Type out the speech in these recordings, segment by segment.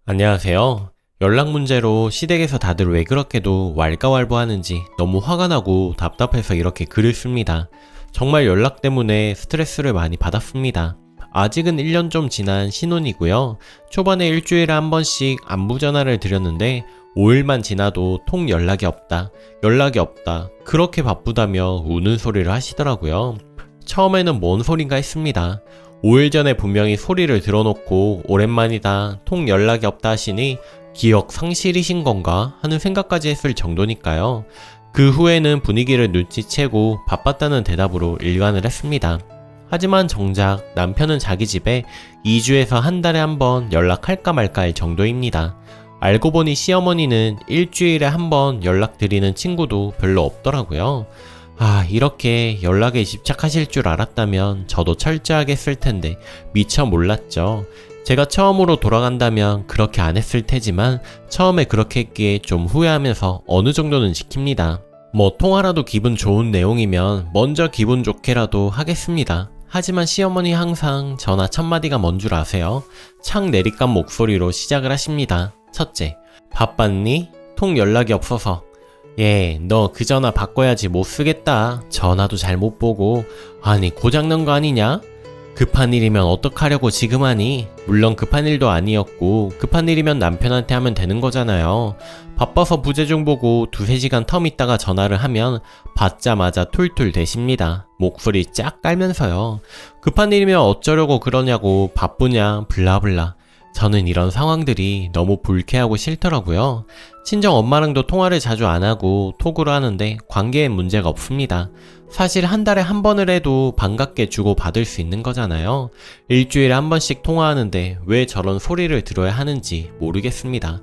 안녕하세요. 연락 문제로 시댁에서 다들 왜 그렇게도 왈가왈부하는지 너무 화가 나고 답답해서 이렇게 글을 씁니다. 정말 연락 때문에 스트레스를 많이 받았습니다. 아직은 1년 좀 지난 신혼이고요. 초반에 일주일에 한 번씩 안부 전화를 드렸는데 5일만 지나도 통 연락이 없다. 연락이 없다. 그렇게 바쁘다며 우는 소리를 하시더라고요. 처음에는 뭔 소린가 했습니다. 5일 전에 분명히 소리를 들어놓고 오랜만이다, 통 연락이 없다 하시니 기억 상실이신 건가 하는 생각까지 했을 정도니까요. 그 후에는 분위기를 눈치채고 바빴다는 대답으로 일관을 했습니다. 하지만 정작 남편은 자기 집에 2주에서 한 달에 한 번 연락할까 말까 할 정도입니다. 알고 보니 시어머니는 일주일에 한 번 연락드리는 친구도 별로 없더라고요. 이렇게 연락에 집착하실 줄 알았다면 저도 철저하게 했을 텐데 미처 몰랐죠. 제가 처음으로 돌아간다면 그렇게 안 했을 테지만 처음에 그렇게 했기에 좀 후회하면서 어느 정도는 지킵니다. 뭐 통화라도 기분 좋은 내용이면 먼저 기분 좋게라도 하겠습니다. 하지만 시어머니 항상 전화 첫마디가 뭔 줄 아세요? 창 내리감 목소리로 시작을 하십니다. 첫째, 바빴니? 통 연락이 없어서. 너 그 전화 바꿔야지, 못 쓰겠다. 전화도 잘 못 보고. 아니, 고장난 거 아니냐? 급한 일이면 어떡하려고 지금 하니? 물론 급한 일도 아니었고 급한 일이면 남편한테 하면 되는 거잖아요. 바빠서 부재중 보고 2-3시간 텀 있다가 전화를 하면 받자마자 툴툴 대십니다. 목소리 쫙 깔면서요. 급한 일이면 어쩌려고 그러냐고, 바쁘냐 블라블라. 저는 이런 상황들이 너무 불쾌하고 싫더라고요. 친정 엄마랑도 통화를 자주 안 하고 톡으로 하는데 관계엔 문제가 없습니다. 사실 한 달에 한 번을 해도 반갑게 주고받을 수 있는 거잖아요. 일주일에 한 번씩 통화하는데 왜 저런 소리를 들어야 하는지 모르겠습니다.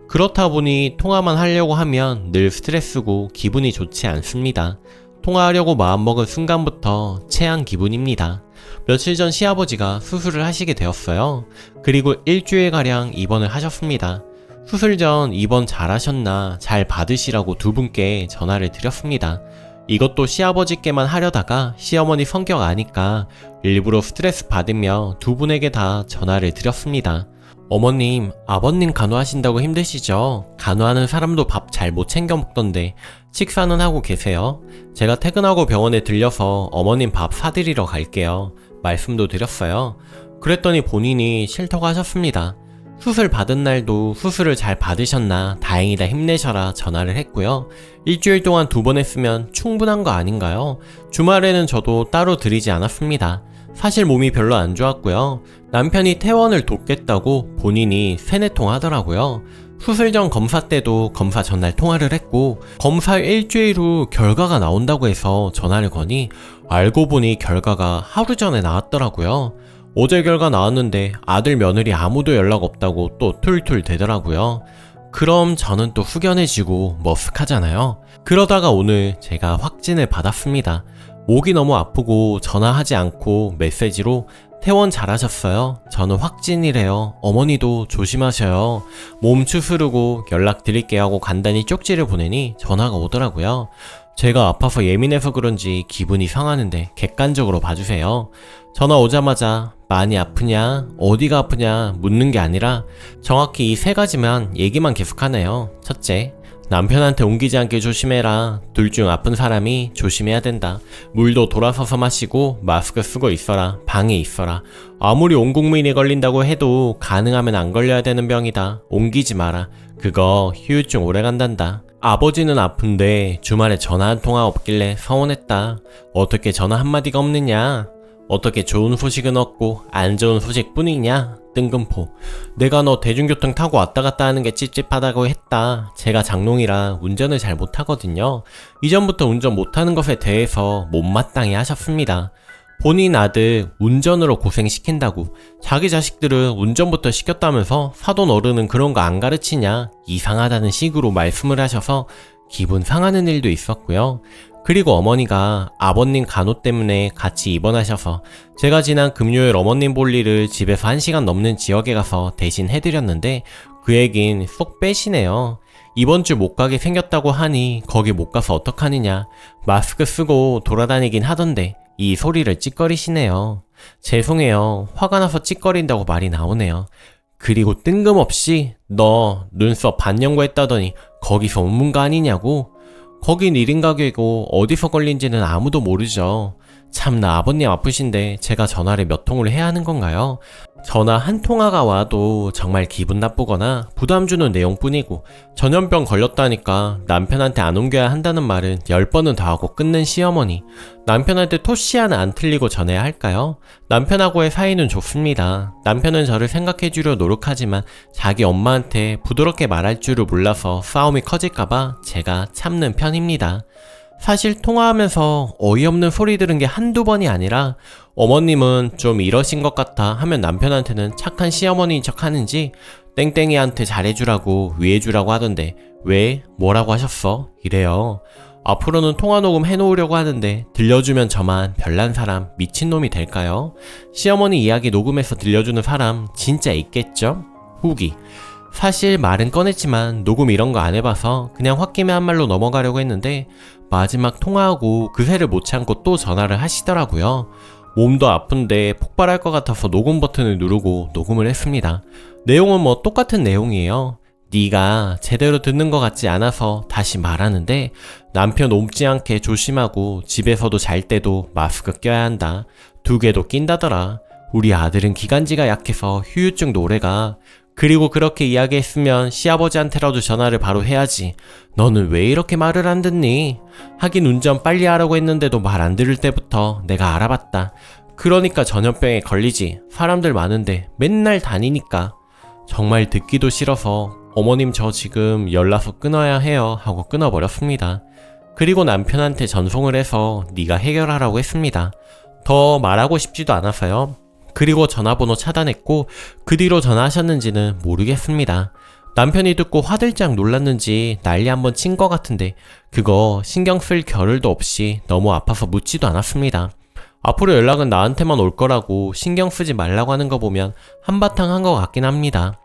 그렇다 보니 통화만 하려고 하면 늘 스트레스고 기분이 좋지 않습니다. 통화하려고 마음먹은 순간부터 체한 기분입니다. 며칠 전 시아버지가 수술을 하시게 되었어요. 그리고 일주일가량 입원을 하셨습니다. 수술 전 입원 잘하셨나 잘 받으시라고 두 분께 전화를 드렸습니다. 이것도 시아버지께만 하려다가 시어머니 성격 아니까 일부러 스트레스 받으며 두 분에게 다 전화를 드렸습니다. 어머님, 아버님 간호하신다고 힘드시죠? 간호하는 사람도 밥 잘 못 챙겨 먹던데 식사는 하고 계세요? 제가 퇴근하고 병원에 들려서 어머님 밥 사드리러 갈게요. 말씀도 드렸어요. 그랬더니 본인이 싫다고 하셨습니다. 수술 받은 날도 수술을 잘 받으셨나 다행이다 힘내셔라 전화를 했고요. 일주일 동안 2번 했으면 충분한 거 아닌가요? 주말에는 저도 따로 드리지 않았습니다. 사실 몸이 별로 안 좋았고요. 남편이 퇴원을 돕겠다고 본인이 3-4통 하더라고요. 수술 전 검사 때도 검사 전날 통화를 했고 검사 일주일 후 결과가 나온다고 해서 전화를 거니 알고 보니 결과가 하루 전에 나왔더라고요. 어제 결과 나왔는데 아들 며느리 아무도 연락 없다고 또 툴툴 대더라고요. 그럼 저는 또 후련해지고 머쓱하잖아요. 그러다가 오늘 제가 확진을 받았습니다. 목이 너무 아프고 전화하지 않고 메시지로 퇴원 잘하셨어요. 저는 확진이래요. 어머니도 조심하셔요. 몸 추스르고 연락드릴게요 하고 간단히 쪽지를 보내니 전화가 오더라고요. 제가 아파서 예민해서 그런지 기분이 상하는데 객관적으로 봐주세요. 전화 오자마자 많이 아프냐? 어디가 아프냐? 묻는 게 아니라 정확히 이 3가지만 얘기만 계속하네요. 첫째, 남편한테 옮기지 않게 조심해라. 둘 중 아픈 사람이 조심해야 된다. 물도 돌아서서 마시고 마스크 쓰고 있어라. 방에 있어라. 아무리 온 국민이 걸린다고 해도 가능하면 안 걸려야 되는 병이다. 옮기지 마라. 그거 후유증 오래 간단다. 아버지는 아픈데 주말에 전화 한 통화 없길래 서운했다. 어떻게 전화 한마디가 없느냐? 어떻게 좋은 소식은 없고 안 좋은 소식 뿐이냐? 뜬금포. 내가 너 대중교통 타고 왔다 갔다 하는 게 찝찝하다고 했다. 제가 장롱이라 운전을 잘 못하거든요. 이전부터 운전 못하는 것에 대해서 못마땅해 하셨습니다. 본인 아들 운전으로 고생시킨다고 자기 자식들은 운전부터 시켰다면서 사돈 어른은 그런 거 안 가르치냐 이상하다는 식으로 말씀을 하셔서 기분 상하는 일도 있었고요. 그리고 어머니가 아버님 간호 때문에 같이 입원하셔서 제가 지난 금요일 어머님 볼일을 집에서 1시간 넘는 지역에 가서 대신 해드렸는데 그 얘긴 쏙 빼시네요. 이번 주 못 가게 생겼다고 하니 거기 못 가서 어떡하느냐. 마스크 쓰고 돌아다니긴 하던데 이 소리를 찌꺼리시네요. 죄송해요. 화가 나서 찌꺼린다고 말이 나오네요. 그리고 뜬금없이 너 눈썹 반영구 했다더니 거기서 온문가 아니냐고? 거긴 1인 가게고 어디서 걸린지는 아무도 모르죠. 참나 아버님 아프신데 제가 전화를 몇 통을 해야 하는 건가요? 전화 한 통화가 와도 정말 기분 나쁘거나 부담 주는 내용뿐이고 전염병 걸렸다니까 남편한테 안 옮겨야 한다는 말은 10번은 더 하고 끊는 시어머니. 남편한테 토시 하나 안 틀리고 전해야 할까요? 남편하고의 사이는 좋습니다. 남편은 저를 생각해주려 노력하지만 자기 엄마한테 부드럽게 말할 줄을 몰라서 싸움이 커질까봐 제가 참는 편입니다. 사실 통화하면서 어이없는 소리 들은 게 한두 번이 아니라 어머님은 좀 이러신 것 같아 하면 남편한테는 착한 시어머니인 척 하는지 땡땡이한테 잘해주라고 위해주라고 하던데 왜? 뭐라고 하셨어? 이래요. 앞으로는 통화 녹음 해놓으려고 하는데 들려주면 저만 별난 사람 미친놈이 될까요? 시어머니 이야기 녹음해서 들려주는 사람 진짜 있겠죠? 후기. 사실 말은 꺼냈지만 녹음 이런 거 안 해봐서 그냥 홧김에 한 말로 넘어가려고 했는데 마지막 통화하고 그새를 못 참고 또 전화를 하시더라고요. 몸도 아픈데 폭발할 것 같아서 녹음 버튼을 누르고 녹음을 했습니다. 내용은 뭐 똑같은 내용이에요. 네가 제대로 듣는 것 같지 않아서 다시 말하는데 남편 옮지 않게 조심하고 집에서도 잘 때도 마스크 껴야 한다. 2개도 낀다더라. 우리 아들은 기관지가 약해서 후유증 노래가. 그리고 그렇게 이야기했으면 시아버지한테라도 전화를 바로 해야지. 너는 왜 이렇게 말을 안 듣니? 하긴 운전 빨리 하라고 했는데도 말 안 들을 때부터 내가 알아봤다. 그러니까 전염병에 걸리지. 사람들 많은데 맨날 다니니까. 정말 듣기도 싫어서 어머님 저 지금 연락을 끊어야 해요 하고 끊어버렸습니다. 그리고 남편한테 전송을 해서 네가 해결하라고 했습니다. 더 말하고 싶지도 않아서요. 그리고 전화번호 차단했고 그 뒤로 전화하셨는지는 모르겠습니다. 남편이 듣고 화들짝 놀랐는지 난리 한번 친 것 같은데 그거 신경 쓸 겨를도 없이 너무 아파서 묻지도 않았습니다. 앞으로 연락은 나한테만 올 거라고 신경 쓰지 말라고 하는 거 보면 한바탕 한 것 같긴 합니다.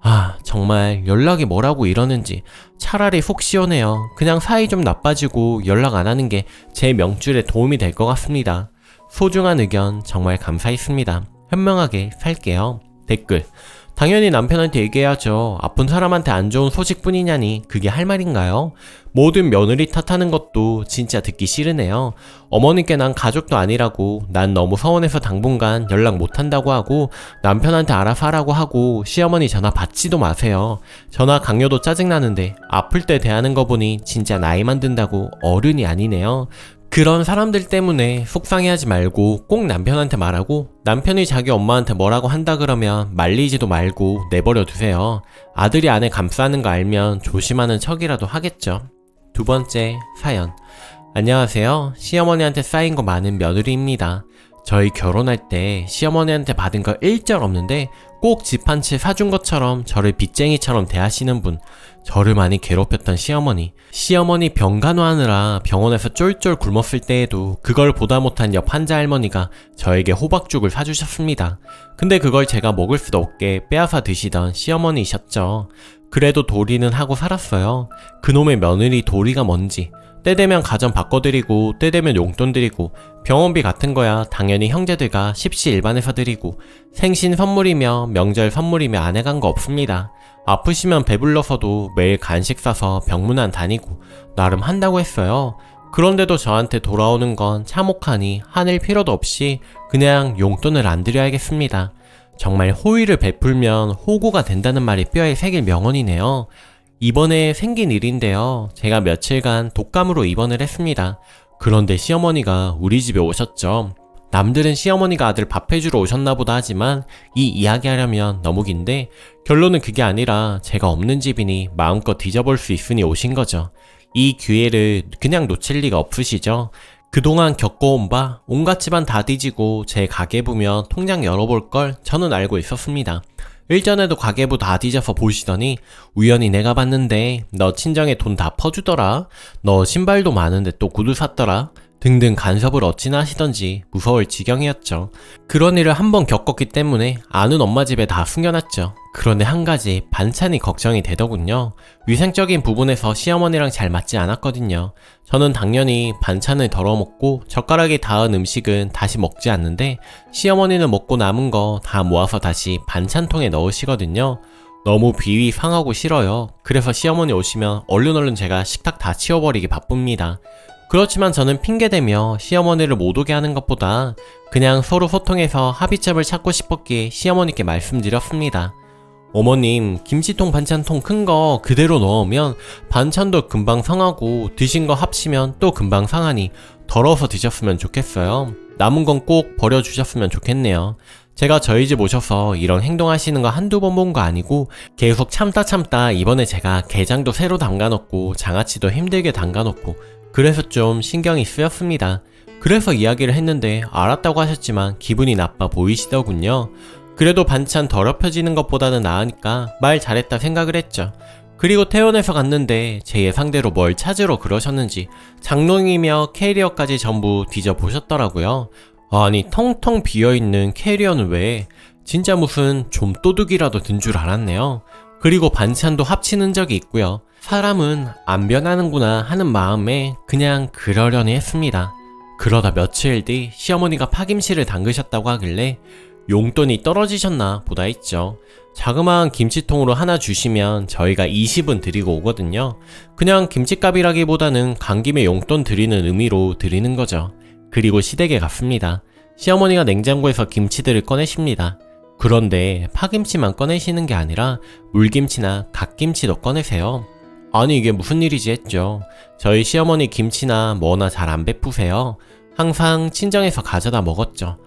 아 정말 연락이 뭐라고 이러는지 차라리 속 시원해요. 그냥 사이 좀 나빠지고 연락 안 하는 게 제 명줄에 도움이 될 것 같습니다. 소중한 의견 정말 감사했습니다. 현명하게 살게요. 댓글. 당연히 남편한테 얘기해야죠. 아픈 사람한테 안 좋은 소식뿐이냐니 그게 할 말인가요? 모든 며느리 탓하는 것도 진짜 듣기 싫으네요. 어머님께 난 가족도 아니라고 난 너무 서운해서 당분간 연락 못한다고 하고 남편한테 알아서 하라고 하고 시어머니 전화 받지도 마세요. 전화 강요도 짜증나는데 아플 때 대하는 거 보니 진짜 나이만 든다고 어른이 아니네요. 그런 사람들 때문에 속상해하지 말고 꼭 남편한테 말하고 남편이 자기 엄마한테 뭐라고 한다 그러면 말리지도 말고 내버려 두세요. 아들이 아내 감싸는 거 알면 조심하는 척이라도 하겠죠. 2번째 사연. 안녕하세요. 시어머니한테 쌓인 거 많은 며느리입니다. 저희 결혼할 때 시어머니한테 받은 거 일절 없는데 꼭 집 한 채 사준 것처럼 저를 빚쟁이처럼 대하시는 분. 저를 많이 괴롭혔던 시어머니 병 간호하느라 병원에서 쫄쫄 굶었을 때에도 그걸 보다 못한 옆 환자 할머니가 저에게 호박죽을 사주셨습니다. 근데 그걸 제가 먹을 수도 없게 빼앗아 드시던 시어머니이셨죠. 그래도 도리는 하고 살았어요. 그놈의 며느리 도리가 뭔지. 때 되면 가전 바꿔드리고 때 되면 용돈 드리고 병원비 같은 거야 당연히 형제들과 십시일반해서 드리고 생신 선물이며 명절 선물이며 안 해간 거 없습니다. 아프시면 배불러서도 매일 간식 사서 병문안 다니고 나름 한다고 했어요. 그런데도 저한테 돌아오는 건 참혹하니 화낼 필요도 없이 그냥 용돈을 안 드려야겠습니다. 정말 호의를 베풀면 호구가 된다는 말이 뼈에 새길 명언이네요. 이번에 생긴 일인데요. 제가 며칠간 독감으로 입원을 했습니다. 그런데 시어머니가 우리 집에 오셨죠. 남들은 시어머니가 아들 밥 해주러 오셨나 보다 하지만 이 이야기하려면 너무 긴데 결론은 그게 아니라 제가 없는 집이니 마음껏 뒤져볼 수 있으니 오신 거죠. 이 기회를 그냥 놓칠 리가 없으시죠. 그동안 겪어온 바 온갖 집안 다 뒤지고 제 가계부며 통장 열어볼 걸 저는 알고 있었습니다. 일전에도 가계부 다 뒤져서 보시더니 우연히 내가 봤는데 너 친정에 돈 다 퍼주더라. 너 신발도 많은데 또 구두 샀더라. 등등 간섭을 어찌나 하시던지 무서울 지경이었죠. 그런 일을 한 번 겪었기 때문에 아는 엄마 집에 다 숨겨놨죠. 그런데 한 가지 반찬이 걱정이 되더군요. 위생적인 부분에서 시어머니랑 잘 맞지 않았거든요. 저는 당연히 반찬을 덜어 먹고 젓가락이 닿은 음식은 다시 먹지 않는데 시어머니는 먹고 남은 거 다 모아서 다시 반찬통에 넣으시거든요. 너무 비위 상하고 싫어요. 그래서 시어머니 오시면 얼른 제가 식탁 다 치워버리기 바쁩니다. 그렇지만 저는 핑계대며 시어머니를 못 오게 하는 것보다 그냥 서로 소통해서 합의점을 찾고 싶었기에 시어머니께 말씀드렸습니다. 어머님, 김치통 반찬통 큰 거 그대로 넣으면 반찬도 금방 상하고 드신 거 합치면 또 금방 상하니 덜어서 드셨으면 좋겠어요. 남은 건 꼭 버려주셨으면 좋겠네요. 제가 저희 집 오셔서 이런 행동하시는 거 한두 번 본 거 아니고 계속 참다 이번에 제가 게장도 새로 담가놓고 장아찌도 힘들게 담가놓고 그래서 좀 신경이 쓰였습니다. 그래서 이야기를 했는데 알았다고 하셨지만 기분이 나빠 보이시더군요. 그래도 반찬 더럽혀지는 것보다는 나으니까 말 잘했다 생각을 했죠. 그리고 퇴원해서 갔는데 제 예상대로 뭘 찾으러 그러셨는지 장롱이며 캐리어까지 전부 뒤져보셨더라고요. 아니 텅텅 비어있는 캐리어는 왜? 진짜 무슨 좀도둑이라도 든 줄 알았네요. 그리고 반찬도 합치는 적이 있고요. 사람은 안 변하는구나 하는 마음에 그냥 그러려니 했습니다. 그러다 며칠 뒤 시어머니가 파김치를 담그셨다고 하길래 용돈이 떨어지셨나 보다 했죠. 자그마한 김치통으로 하나 주시면 저희가 20은 드리고 오거든요. 그냥 김치값이라기보다는 간 김에 용돈 드리는 의미로 드리는 거죠. 그리고 시댁에 갔습니다. 시어머니가 냉장고에서 김치들을 꺼내십니다. 그런데 파김치만 꺼내시는 게 아니라 물김치나 갓김치도 꺼내세요. 아니 이게 무슨 일이지 했죠. 저희 시어머니 김치나 뭐나 잘 안 베푸세요. 항상 친정에서 가져다 먹었죠.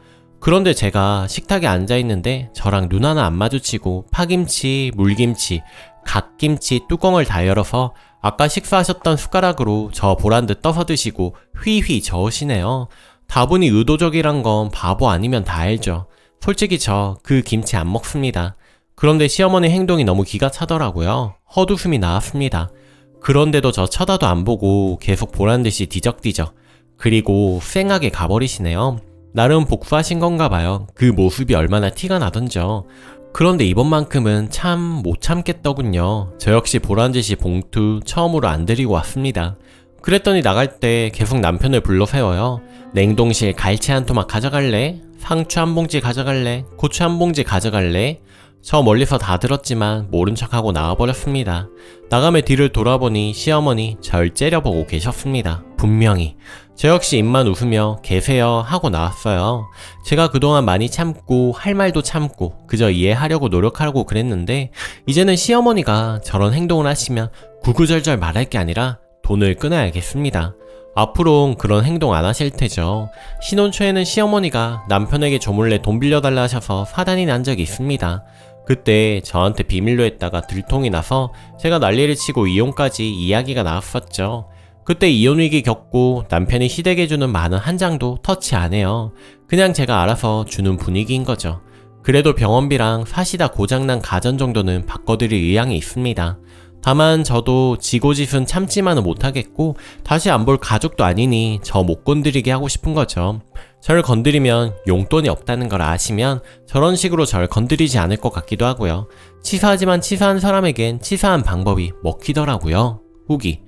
그런데 제가 식탁에 앉아있는데 저랑 눈 하나 안 마주치고 파김치, 물김치, 갓김치 뚜껑을 다 열어서 아까 식사하셨던 숟가락으로 저 보란 듯 떠서 드시고 휘휘 저으시네요. 다분히 의도적이란 건 바보 아니면 다 알죠. 솔직히 저 그 김치 안 먹습니다. 그런데 시어머니 행동이 너무 기가 차더라고요. 헛웃음이 나왔습니다. 그런데도 저 쳐다도 안 보고 계속 보란듯이 뒤적뒤적. 그리고 쌩하게 가버리시네요. 나름 복수하신 건가 봐요. 그 모습이 얼마나 티가 나던죠. 그런데 이번만큼은 참 못 참겠더군요. 저 역시 보란듯이 봉투 처음으로 안 들이고 왔습니다. 그랬더니 나갈 때 계속 남편을 불러 세워요. 냉동실 갈치 한 토막 가져갈래? 상추 한 봉지 가져갈래? 고추 한 봉지 가져갈래? 저 멀리서 다 들었지만 모른 척하고 나와버렸습니다. 나감의 뒤를 돌아보니 시어머니 절 째려보고 계셨습니다. 분명히. 저 역시 입만 웃으며 계세요 하고 나왔어요. 제가 그동안 많이 참고 할 말도 참고 그저 이해하려고 노력하려고 그랬는데 이제는 시어머니가 저런 행동을 하시면 구구절절 말할 게 아니라 돈을 끊어야겠습니다. 앞으론 그런 행동 안 하실 테죠. 신혼 초에는 시어머니가 남편에게 조몰래 돈 빌려달라 하셔서 사단이 난 적이 있습니다. 그때 저한테 비밀로 했다가 들통이 나서 제가 난리를 치고 이혼까지 이야기가 나왔었죠. 그때 이혼 위기 겪고 남편이 시댁에 주는 만 원 한 장도 터치 안 해요. 그냥 제가 알아서 주는 분위기인 거죠. 그래도 병원비랑 사시다 고장난 가전 정도는 바꿔드릴 의향이 있습니다. 다만 저도 지고짓은 참지만은 못하겠고 다시 안 볼 가족도 아니니 저 못 건드리게 하고 싶은 거죠. 절 건드리면 용돈이 없다는 걸 아시면 저런 식으로 절 건드리지 않을 것 같기도 하고요. 치사하지만 치사한 사람에겐 치사한 방법이 먹히더라고요. 후기.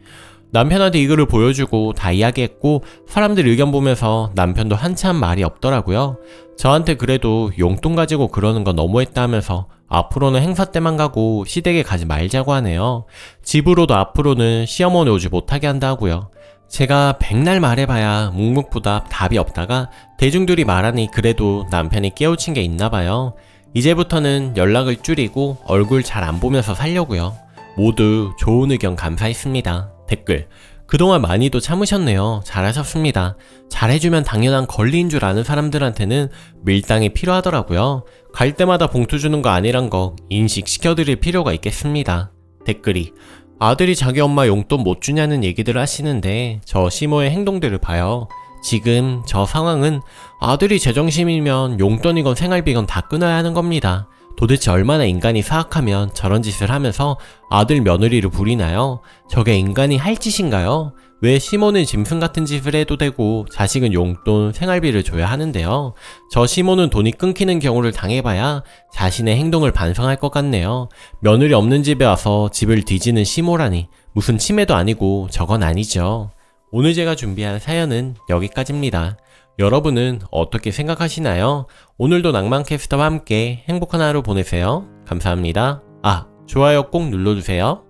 남편한테 이거를 보여주고 다 이야기했고 사람들 의견 보면서 남편도 한참 말이 없더라고요. 저한테 그래도 용돈 가지고 그러는 건 너무했다 하면서 앞으로는 행사 때만 가고 시댁에 가지 말자고 하네요. 집으로도 앞으로는 시어머니 오지 못하게 한다고요. 제가 백날 말해봐야 묵묵부답 답이 없다가 대중들이 말하니 그래도 남편이 깨우친 게 있나봐요. 이제부터는 연락을 줄이고 얼굴 잘 안 보면서 살려고요. 모두 좋은 의견 감사했습니다. 댓글. 그동안 많이도 참으셨네요. 잘하셨습니다. 잘해주면 당연한 권리인 줄 아는 사람들한테는 밀당이 필요하더라고요. 갈 때마다 봉투 주는 거 아니란 거 인식시켜드릴 필요가 있겠습니다. 댓글이. 아들이 자기 엄마 용돈 못 주냐는 얘기들을 하시는데 저 시모의 행동들을 봐요. 지금 저 상황은 아들이 제정신이면 용돈이건 생활비건 다 끊어야 하는 겁니다. 도대체 얼마나 인간이 사악하면 저런 짓을 하면서 아들 며느리를 부리나요? 저게 인간이 할 짓인가요? 왜 시모는 짐승 같은 짓을 해도 되고 자식은 용돈, 생활비를 줘야 하는데요. 저 시모는 돈이 끊기는 경우를 당해봐야 자신의 행동을 반성할 것 같네요. 며느리 없는 집에 와서 집을 뒤지는 시모라니 무슨 치매도 아니고 저건 아니죠. 오늘 제가 준비한 사연은 여기까지입니다. 여러분은 어떻게 생각하시나요? 오늘도 낭만캐스터와 함께 행복한 하루 보내세요. 감사합니다. 좋아요 꼭 눌러주세요.